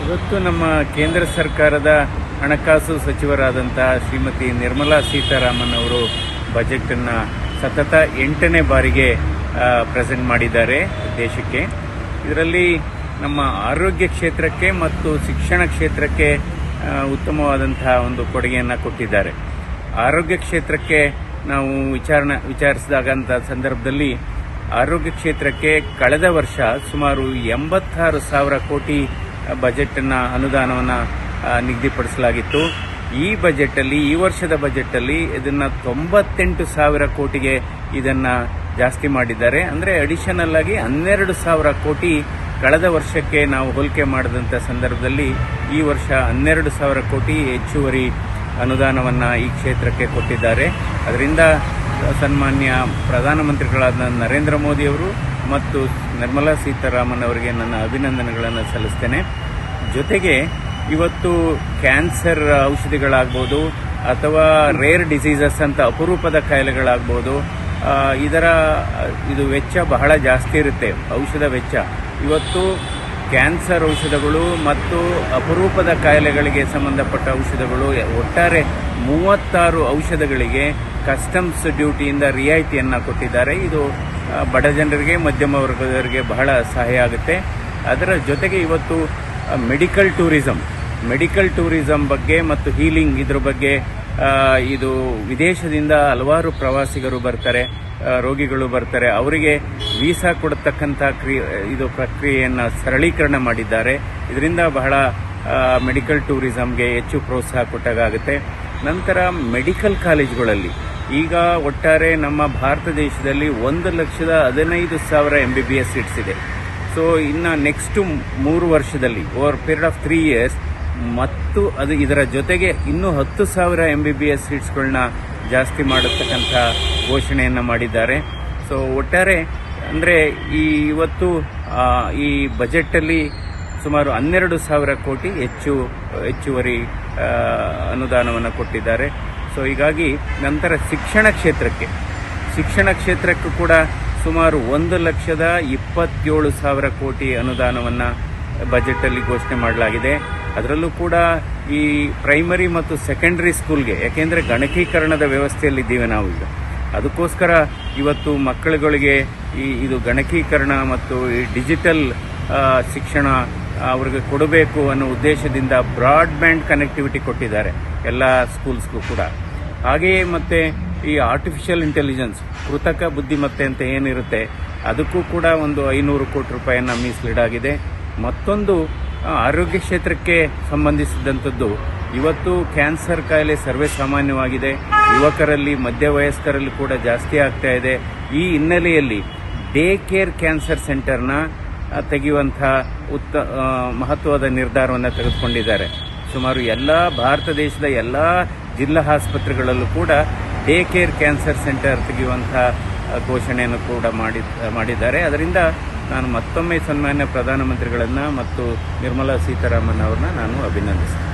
ಇವತ್ತು ನಮ್ಮ ಕೇಂದ್ರ ಸರ್ಕಾರದ ಹಣಕಾಸು ಸಚಿವರಾದಂಥ ಶ್ರೀಮತಿ ನಿರ್ಮಲಾ ಸೀತಾರಾಮನ್ ಅವರು ಬಜೆಟನ್ನು ಸತತ 8ನೇ ಬಾರಿಗೆ ಪ್ರೆಸೆಂಟ್ ಮಾಡಿದ್ದಾರೆ ದೇಶಕ್ಕೆ. ಇದರಲ್ಲಿ ನಮ್ಮ ಆರೋಗ್ಯ ಕ್ಷೇತ್ರಕ್ಕೆ ಮತ್ತು ಶಿಕ್ಷಣ ಕ್ಷೇತ್ರಕ್ಕೆ ಉತ್ತಮವಾದಂತಹ ಒಂದು ಕೊಡುಗೆಯನ್ನು ಕೊಟ್ಟಿದ್ದಾರೆ. ಆರೋಗ್ಯ ಕ್ಷೇತ್ರಕ್ಕೆ ನಾವು ವಿಚಾರಿಸಿದಾಗಂಥ ಸಂದರ್ಭದಲ್ಲಿ ಆರೋಗ್ಯ ಕ್ಷೇತ್ರಕ್ಕೆ ಕಳೆದ ವರ್ಷ ಸುಮಾರು 86,000 ಕೋಟಿ ಬಜೆಟನ್ನು ಅನುದಾನವನ್ನು ನಿಗದಿಪಡಿಸಲಾಗಿತ್ತು. ಈ ವರ್ಷದ ಬಜೆಟಲ್ಲಿ ಇದನ್ನು 98,000 ಕೋಟಿಗೆ ಇದನ್ನು ಜಾಸ್ತಿ ಮಾಡಿದ್ದಾರೆ. ಅಂದರೆ ಅಡಿಷನಲ್ ಆಗಿ 12,000 ಕೋಟಿ ಕಳೆದ ವರ್ಷಕ್ಕೆ ನಾವು ಹೋಲಿಕೆ ಮಾಡಿದಂಥ ಸಂದರ್ಭದಲ್ಲಿ ಈ ವರ್ಷ 12,000 ಕೋಟಿ ಹೆಚ್ಚುವರಿ ಅನುದಾನವನ್ನು ಈ ಕ್ಷೇತ್ರಕ್ಕೆ ಕೊಟ್ಟಿದ್ದಾರೆ. ಅದರಿಂದ ಸನ್ಮಾನ್ಯ ಪ್ರಧಾನಮಂತ್ರಿಗಳಾದ ನರೇಂದ್ರ ಮೋದಿಯವರು ಮತ್ತು ನಿರ್ಮಲಾ ಸೀತಾರಾಮನ್ ಅವರಿಗೆ ನನ್ನ ಅಭಿನಂದನೆಗಳನ್ನು ಸಲ್ಲಿಸ್ತೇನೆ. ಜೊತೆಗೆ ಇವತ್ತು ಕ್ಯಾನ್ಸರ್ ಔಷಧಿಗಳಾಗ್ಬೋದು ಅಥವಾ ರೇರ್ ಡಿಸೀಸಸ್ ಅಂತ ಅಪರೂಪದ ಕಾಯಿಲೆಗಳಾಗ್ಬೋದು, ಇದು ವೆಚ್ಚ ಬಹಳ ಜಾಸ್ತಿ ಇರುತ್ತೆ, ಔಷಧ ವೆಚ್ಚ. ಇವತ್ತು ಕ್ಯಾನ್ಸರ್ ಔಷಧಗಳು ಮತ್ತು ಅಪರೂಪದ ಕಾಯಿಲೆಗಳಿಗೆ ಸಂಬಂಧಪಟ್ಟ ಔಷಧಗಳು ಒಟ್ಟಾರೆ 36 ಔಷಧಗಳಿಗೆ ಕಸ್ಟಮ್ಸ್ ಡ್ಯೂಟಿಯಿಂದ ರಿಯಾಯಿತಿಯನ್ನು ಕೊಟ್ಟಿದ್ದಾರೆ. ಇದು ಬಡ ಜನರಿಗೆ, ಮಧ್ಯಮ ವರ್ಗದವರಿಗೆ ಬಹಳ ಸಹಾಯ ಆಗುತ್ತೆ. ಅದರ ಜೊತೆಗೆ ಇವತ್ತು ಮೆಡಿಕಲ್ ಟೂರಿಸಂ ಬಗ್ಗೆ ಮತ್ತು ಹೀಲಿಂಗ್ ಇದ್ರ ಬಗ್ಗೆ ಇದು ವಿದೇಶದಿಂದ ಹಲವಾರು ಪ್ರವಾಸಿಗರು ಬರ್ತಾರೆ, ರೋಗಿಗಳು ಬರ್ತಾರೆ, ಅವರಿಗೆ ವೀಸಾ ಕೊಡತಕ್ಕಂಥ ಪ್ರಕ್ರಿಯೆಯನ್ನು ಸರಳೀಕರಣ ಮಾಡಿದ್ದಾರೆ. ಇದರಿಂದ ಬಹಳ ಮೆಡಿಕಲ್ ಟೂರಿಸಂಗೆ ಹೆಚ್ಚು ಪ್ರೋತ್ಸಾಹ ಕೊಟ್ಟಾಗುತ್ತೆ. ನಂತರ ಮೆಡಿಕಲ್ ಕಾಲೇಜುಗಳಲ್ಲಿ ಈಗ ಒಟ್ಟಾರೆ ನಮ್ಮ ಭಾರತ ದೇಶದಲ್ಲಿ 1,15,000 MBBS ಸೀಟ್ಸ್ ಇದೆ. ಸೊ ಇನ್ನು ನೆಕ್ಸ್ಟ್ 3 ವರ್ಷದಲ್ಲಿ ಓವರ್ ಪೀರಿಯಡ್ ಆಫ್ 3 years ಮತ್ತು ಇದರ ಜೊತೆಗೆ ಇನ್ನೂ 10,000 MBBS ಸೀಟ್ಸ್ಗಳನ್ನ ಜಾಸ್ತಿ ಮಾಡತಕ್ಕಂಥ ಘೋಷಣೆಯನ್ನು ಮಾಡಿದ್ದಾರೆ. ಸೊ ಒಟ್ಟಾರೆ ಅಂದರೆ ಇವತ್ತು ಈ ಬಜೆಟಲ್ಲಿ ಸುಮಾರು 12,000 ಕೋಟಿ ಹೆಚ್ಚುವರಿ ಅನುದಾನವನ್ನು ಕೊಟ್ಟಿದ್ದಾರೆ. ಸೊ ಹೀಗಾಗಿ ನಂತರ ಶಿಕ್ಷಣ ಕ್ಷೇತ್ರಕ್ಕೂ ಕೂಡ ಸುಮಾರು 1,27,000 ಕೋಟಿ ಅನುದಾನವನ್ನು ಬಜೆಟಲ್ಲಿ ಘೋಷಣೆ ಮಾಡಲಾಗಿದೆ. ಅದರಲ್ಲೂ ಕೂಡ ಈ ಪ್ರೈಮರಿ ಮತ್ತು ಸೆಕೆಂಡರಿ ಸ್ಕೂಲ್ಗೆ, ಯಾಕೆಂದರೆ ಗಣಕೀಕರಣದ ವ್ಯವಸ್ಥೆಯಲ್ಲಿದ್ದೀವಿ ನಾವು ಈಗ, ಅದಕ್ಕೋಸ್ಕರ ಇವತ್ತು ಮಕ್ಕಳುಗಳಿಗೆ ಇದು ಗಣಕೀಕರಣ ಮತ್ತು ಈ ಡಿಜಿಟಲ್ ಶಿಕ್ಷಣ ಅವರಿಗೆ ಕೊಡಬೇಕು ಅನ್ನೋ ಉದ್ದೇಶದಿಂದ ಬ್ರಾಡ್ಬ್ಯಾಂಡ್ ಕನೆಕ್ಟಿವಿಟಿ ಕೊಟ್ಟಿದ್ದಾರೆ ಎಲ್ಲ ಸ್ಕೂಲ್ಸ್ಗೂ ಕೂಡ. ಹಾಗೆಯೇ ಮತ್ತೆ ಈ ಆರ್ಟಿಫಿಷಿಯಲ್ ಇಂಟೆಲಿಜೆನ್ಸ್, ಕೃತಕ ಬುದ್ಧಿಮತ್ತೆ ಅಂತ ಏನಿರುತ್ತೆ, ಅದಕ್ಕೂ ಕೂಡ ಒಂದು 500 ಕೋಟಿ ರೂಪಾಯಿಯನ್ನು ಮೀಸಲಿಡಾಗಿದೆ. ಮತ್ತೊಂದು ಆರೋಗ್ಯ ಕ್ಷೇತ್ರಕ್ಕೆ ಸಂಬಂಧಿಸಿದಂಥದ್ದು, ಇವತ್ತು ಕ್ಯಾನ್ಸರ್ ಕಾಯಿಲೆ ಸರ್ವೇ ಸಾಮಾನ್ಯವಾಗಿದೆ, ಯುವಕರಲ್ಲಿ ಮಧ್ಯವಯಸ್ಕರಲ್ಲಿ ಕೂಡ ಜಾಸ್ತಿ ಆಗ್ತಾ ಇದೆ. ಈ ಹಿನ್ನೆಲೆಯಲ್ಲಿ ಡೇ ಕೇರ್ ಕ್ಯಾನ್ಸರ್ ಸೆಂಟರ್ನ ತೆಗೆಯುವಂಥ ಮಹತ್ವದ ನಿರ್ಧಾರವನ್ನು ತೆಗೆದುಕೊಂಡಿದ್ದಾರೆ. ಸುಮಾರು ಭಾರತ ದೇಶದ ಎಲ್ಲ ಜಿಲ್ಲಾ ಆಸ್ಪತ್ರೆಗಳಲ್ಲೂ ಕೂಡ ಡೇ ಕೇರ್ ಕ್ಯಾನ್ಸರ್ ಸೆಂಟರ್ ತೆಗೆಯುವಂಥ ಘೋಷಣೆಯನ್ನು ಕೂಡ ಮಾಡಿದ್ದಾರೆ. ಅದರಿಂದ ನಾನು ಮತ್ತೊಮ್ಮೆ ಸನ್ಮಾನ್ಯ ಪ್ರಧಾನಮಂತ್ರಿಗಳನ್ನು ಮತ್ತು ನಿರ್ಮಲಾ ಸೀತಾರಾಮನ್ ಅವರನ್ನ ನಾನು ಅಭಿನಂದಿಸ್ತೇನೆ.